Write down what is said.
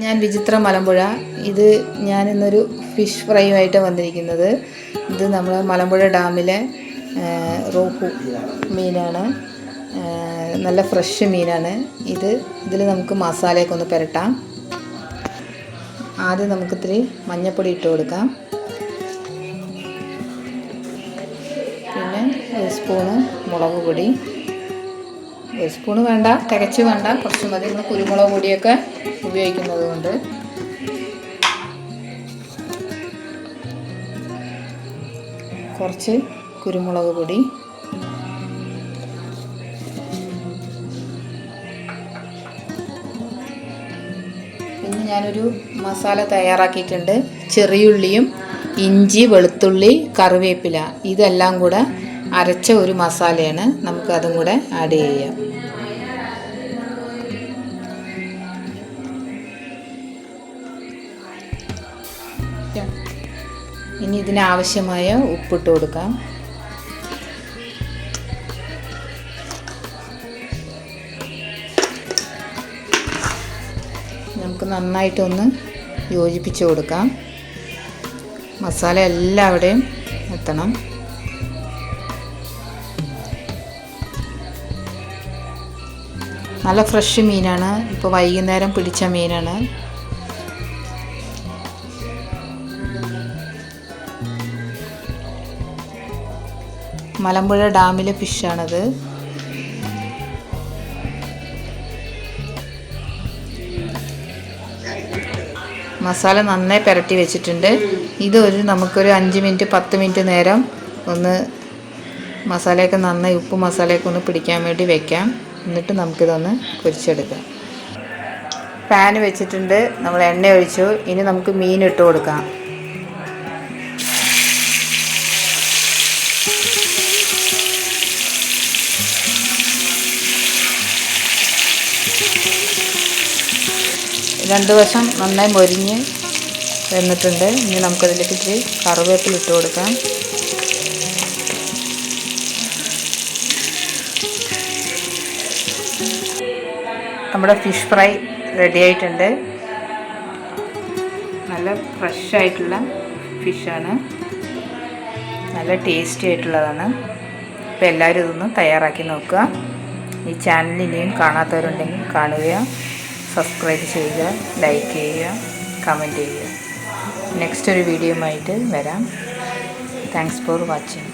ഞാൻ വിചിത്ര മലമ്പുഴ. ഇത് ഞാനിന്നൊരു ഫിഷ് ഫ്രൈയുമായിട്ട് വന്നിരിക്കുന്നത്. ഇത് നമ്മൾ മലമ്പുഴ ഡാമിലെ റോഹു മീനാണ്. നല്ല ഫ്രഷ് മീനാണ്. ഇതിൽ നമുക്ക് മസാലയൊക്കെ ഒന്ന് പുരട്ടാം. ആദ്യം നമുക്കിത്തിരി മഞ്ഞൾപ്പൊടി ഇട്ട് കൊടുക്കാം. പിന്നെ ഒരു സ്പൂണ് മുളക് പൊടി. ഒരു സ്പൂണ് വേണ്ട, തികച്ച് വേണ്ട, കുറച്ച് മതി. നമ്മൾ കുരുമുളക് പൊടിയൊക്കെ ഉപയോഗിക്കുന്നത് കൊണ്ട്. കുറച്ച് കുരുമുളക് പൊടി, പിന്നെ ഞാനൊരു മസാല തയ്യാറാക്കിയിട്ടുണ്ട്. ചെറിയുള്ളിയും ഇഞ്ചി, വെളുത്തുള്ളി, കറിവേപ്പില ഇതെല്ലാം കൂടെ അരച്ച ഒരു മസാലയാണ്. നമുക്കതും കൂടെ ആഡ് ചെയ്യാം. ഇനി ഇതിനാവശ്യമായ ഉപ്പിട്ട് കൊടുക്കാം. നമുക്ക് നന്നായിട്ടൊന്ന് യോജിപ്പിച്ച് കൊടുക്കാം. മസാല എല്ലാവിടെയും എത്തണം. നല്ല ഫ്രഷ് മീനാണ്. ഇപ്പോൾ വൈകുന്നേരം പിടിച്ച മീനാണ്. മലമ്പുഴ ഡാമിലെ ഫിഷാണത്. മസാല നന്നായി പുരട്ടി വെച്ചിട്ടുണ്ട്. നമുക്കൊരു 5 മിനിറ്റ് 10 മിനിറ്റ് നേരം ഒന്ന് മസാലയൊക്കെ നന്നായി ഉപ്പ് മസാലയൊക്കെ ഒന്ന് പിടിക്കാൻ വേണ്ടി വെക്കാം. എന്നിട്ട് നമുക്കിതൊന്ന് പൊരിച്ചെടുക്കാം. പാൻ വെച്ചിട്ടുണ്ട്. നമ്മൾ എണ്ണ ഒഴിച്ചു. ഇനി നമുക്ക് മീൻ ഇട്ട് കൊടുക്കാം. രണ്ട് വശം നന്നായി മൊരിഞ്ഞ് വന്നിട്ടുണ്ട്. ഇനി നമുക്കതിലേക്ക് ഇച്ചിരി കറിവേപ്പില ഇട്ട് കൊടുക്കാം. നമ്മുടെ ഫിഷ് ഫ്രൈ റെഡി ആയിട്ടുണ്ട്. നല്ല ഫ്രഷ് ആയിട്ടുള്ള ഫിഷാണ്. നല്ല ടേസ്റ്റി ആയിട്ടുള്ളതാണ്. അപ്പോൾ എല്ലാവരും ഇതൊന്ന് തയ്യാറാക്കി നോക്കുക. ഈ ചാനൽ ഇനിയും കാണാത്തവരുണ്ടെങ്കിൽ കാണുക, സബ്സ്ക്രൈബ് ചെയ്യുക, ലൈക്ക് ചെയ്യുക, കമൻറ്റ് ചെയ്യുക. നെക്സ്റ്റ് ഒരു വീഡിയോയുമായിട്ട് വരാം. Thanks for watching.